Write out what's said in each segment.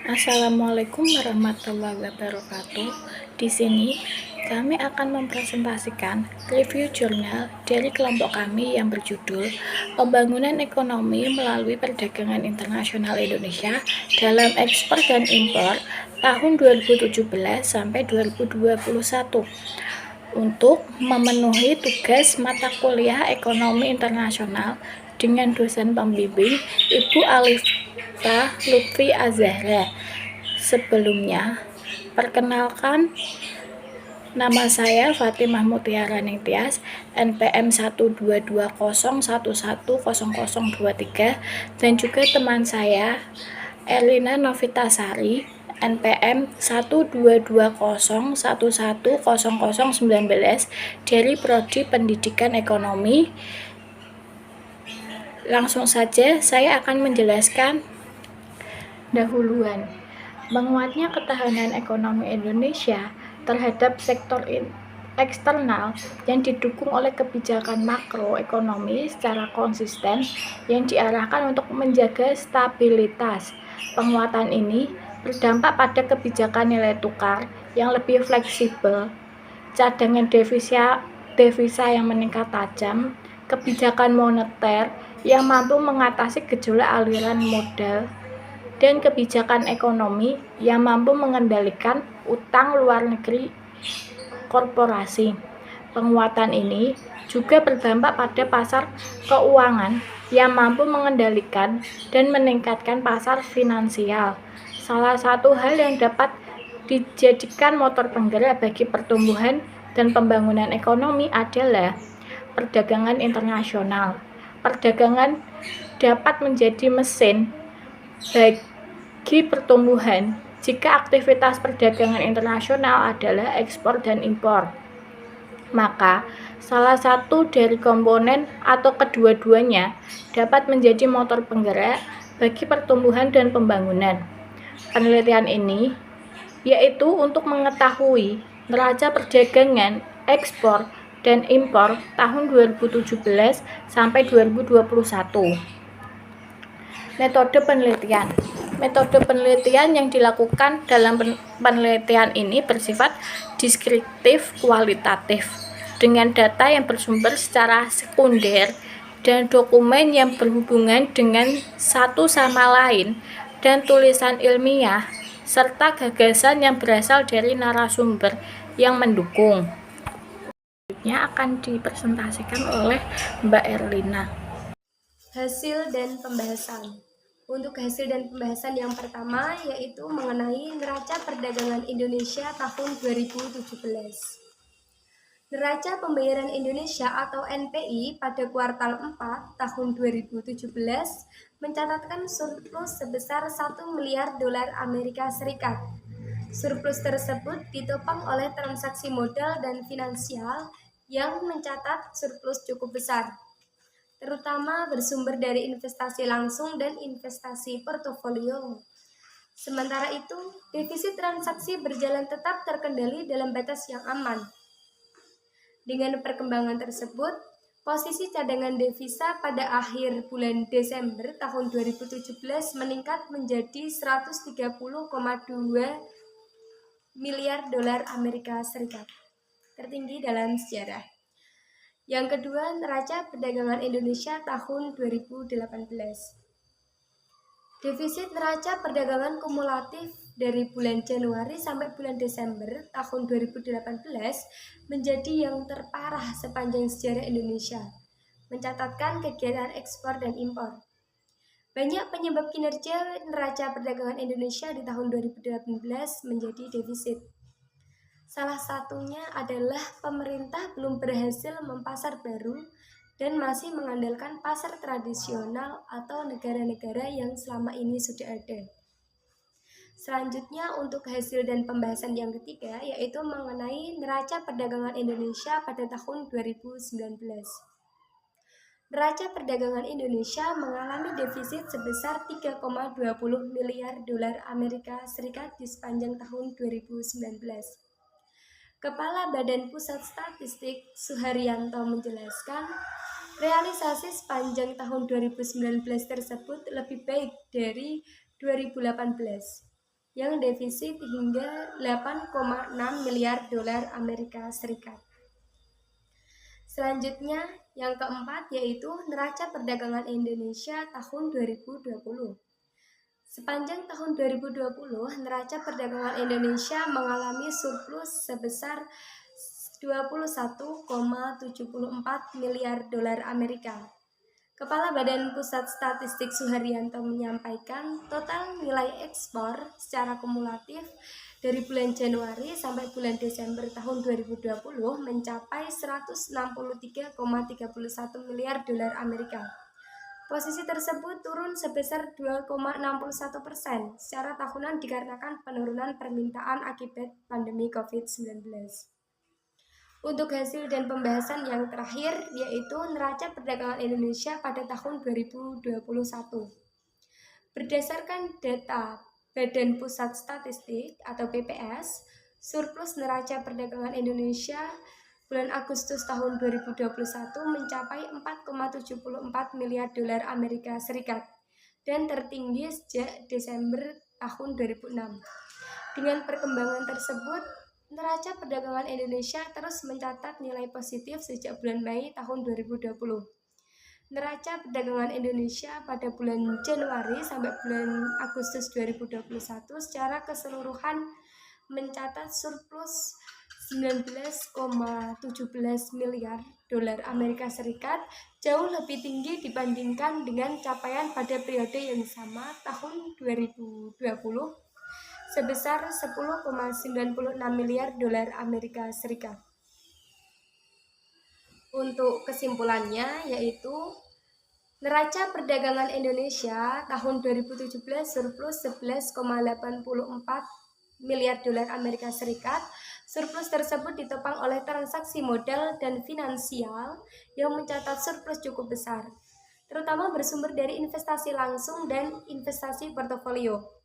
Assalamualaikum warahmatullahi wabarakatuh. Di sini kami akan mempresentasikan review jurnal dari kelompok kami yang berjudul Pembangunan Ekonomi Melalui Perdagangan Internasional Indonesia dalam Ekspor dan Impor tahun 2017 sampai 2021 untuk memenuhi tugas mata kuliah Ekonomi Internasional dengan dosen pembimbing Ibu Alifta Lutfi Azahra. Sebelumnya, perkenalkan, nama saya Fatimah Mutiara Ningtyas, NPM 12201100023, dan juga teman saya Erlina Novitasari, NPM 12201100019 dari Prodi Pendidikan Ekonomi. Langsung saja saya akan menjelaskan dahuluan. Menguatnya ketahanan ekonomi Indonesia terhadap sektor eksternal yang didukung oleh kebijakan makroekonomi secara konsisten yang diarahkan untuk menjaga stabilitas. Penguatan ini berdampak pada kebijakan nilai tukar yang lebih fleksibel, cadangan devisa yang meningkat tajam, kebijakan moneter yang mampu mengatasi gejolak aliran modal, dan kebijakan ekonomi yang mampu mengendalikan utang luar negeri korporasi. Penguatan ini juga berdampak pada pasar keuangan yang mampu mengendalikan dan meningkatkan pasar finansial. Salah satu hal yang dapat dijadikan motor penggerak bagi pertumbuhan dan pembangunan ekonomi adalah perdagangan internasional. Perdagangan dapat menjadi mesin bagi pertumbuhan jika aktivitas perdagangan internasional adalah ekspor dan impor. Maka, salah satu dari komponen atau kedua-duanya dapat menjadi motor penggerak bagi pertumbuhan dan pembangunan. Penelitian ini yaitu untuk mengetahui neraca perdagangan ekspor dan impor tahun 2017 sampai 2021. Metode penelitian. Metode penelitian yang dilakukan dalam penelitian ini bersifat deskriptif kualitatif dengan data yang bersumber secara sekunder dan dokumen yang berhubungan dengan satu sama lain dan tulisan ilmiah serta gagasan yang berasal dari narasumber yang mendukung. Selanjutnya akan dipresentasikan oleh Mbak Erlina. Hasil dan pembahasan. Untuk hasil dan pembahasan yang pertama yaitu mengenai neraca perdagangan Indonesia tahun 2017. Neraca pembayaran Indonesia atau NPI pada kuartal 4 tahun 2017 mencatatkan surplus sebesar 1 miliar dolar Amerika Serikat. Surplus tersebut ditopang oleh transaksi modal dan finansial yang mencatat surplus cukup besar, terutama bersumber dari investasi langsung dan investasi portofolio. Sementara itu, defisit transaksi berjalan tetap terkendali dalam batas yang aman. Dengan perkembangan tersebut, posisi cadangan devisa pada akhir bulan Desember tahun 2017 meningkat menjadi 130,2 miliar dolar Amerika Serikat, tertinggi dalam sejarah. Yang kedua, neraca perdagangan Indonesia tahun 2018. Defisit neraca perdagangan kumulatif dari bulan Januari sampai bulan Desember tahun 2018 menjadi yang terparah sepanjang sejarah Indonesia, mencatatkan kegiatan ekspor dan impor. Banyak penyebab kinerja neraca perdagangan Indonesia di tahun 2018 menjadi defisit. Salah satunya adalah pemerintah belum berhasil mempasar baru dan masih mengandalkan pasar tradisional atau negara-negara yang selama ini sudah ada. Selanjutnya untuk hasil dan pembahasan yang ketiga yaitu mengenai neraca perdagangan Indonesia pada tahun 2019. Neraca perdagangan Indonesia mengalami defisit sebesar 3,20 miliar dolar Amerika Serikat di sepanjang tahun 2019. Kepala Badan Pusat Statistik Suharyanto menjelaskan, realisasi sepanjang tahun 2019 tersebut lebih baik dari 2018. yang defisit hingga 8,6 miliar dolar Amerika Serikat. Selanjutnya, yang keempat yaitu neraca perdagangan Indonesia tahun 2020. Sepanjang tahun 2020, neraca perdagangan Indonesia mengalami surplus sebesar 21,74 miliar dolar Amerika. Kepala Badan Pusat Statistik Suharyanto menyampaikan total nilai ekspor secara kumulatif dari bulan Januari sampai bulan Desember tahun 2020 mencapai 163,31 miliar dolar Amerika. Posisi tersebut turun sebesar 2,61% secara tahunan dikarenakan penurunan permintaan akibat pandemi COVID-19. Untuk hasil dan pembahasan yang terakhir yaitu neraca perdagangan Indonesia pada tahun 2021. Berdasarkan data Badan Pusat Statistik atau BPS, surplus neraca perdagangan Indonesia bulan Agustus tahun 2021 mencapai 4,74 miliar dolar Amerika Serikat dan tertinggi sejak Desember tahun 2006. Dengan perkembangan tersebut, neraca perdagangan Indonesia terus mencatat nilai positif sejak bulan Mei tahun 2020. Neraca perdagangan Indonesia pada bulan Januari sampai bulan Agustus 2021 secara keseluruhan mencatat surplus 19,17 miliar dolar Amerika Serikat, jauh lebih tinggi dibandingkan dengan capaian pada periode yang sama tahun 2020 sebesar 10,96 miliar dolar Amerika Serikat. Untuk kesimpulannya yaitu neraca perdagangan Indonesia tahun 2017 surplus 11,84 miliar dolar Amerika Serikat. Surplus tersebut ditopang oleh transaksi modal dan finansial yang mencatat surplus cukup besar, terutama bersumber dari investasi langsung dan investasi portofolio.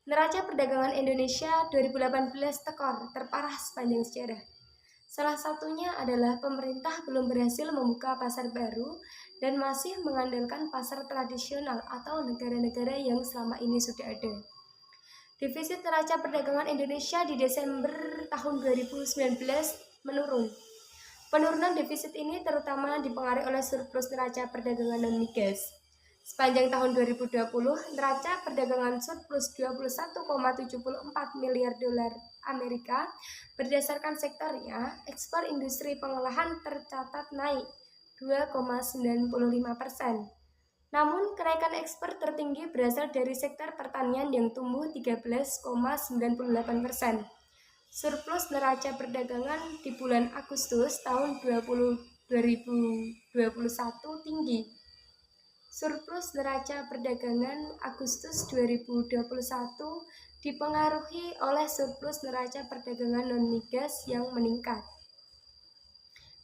Neraca perdagangan Indonesia 2018 tekor terparah sepanjang sejarah. Salah satunya adalah pemerintah belum berhasil membuka pasar baru dan masih mengandalkan pasar tradisional atau negara-negara yang selama ini sudah ada. Defisit neraca perdagangan Indonesia di Desember tahun 2019 menurun. Penurunan defisit ini terutama dipengaruhi oleh surplus neraca perdagangan non-migas. Sepanjang tahun 2020, neraca perdagangan surplus 21,74 miliar dolar Amerika. Berdasarkan sektornya, ekspor industri pengolahan tercatat naik 2,95%. Namun, kenaikan ekspor tertinggi berasal dari sektor pertanian yang tumbuh 13,98%. Surplus neraca perdagangan di bulan Agustus tahun 2021 tinggi. Surplus neraca perdagangan Agustus 2021 dipengaruhi oleh surplus neraca perdagangan non-migas yang meningkat.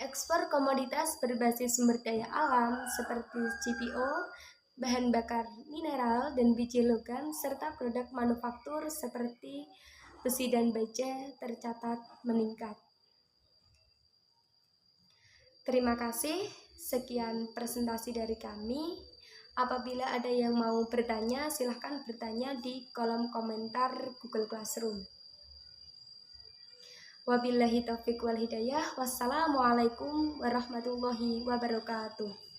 Ekspor komoditas berbasis sumber daya alam seperti CPO, bahan bakar mineral dan biji logam, serta produk manufaktur seperti besi dan baja tercatat meningkat. Terima kasih, sekian presentasi dari kami. Apabila ada yang mau bertanya, silahkan bertanya di kolom komentar Google Classroom. Wabillahi taufiq wal hidayah. Wassalamualaikum warahmatullahi wabarakatuh.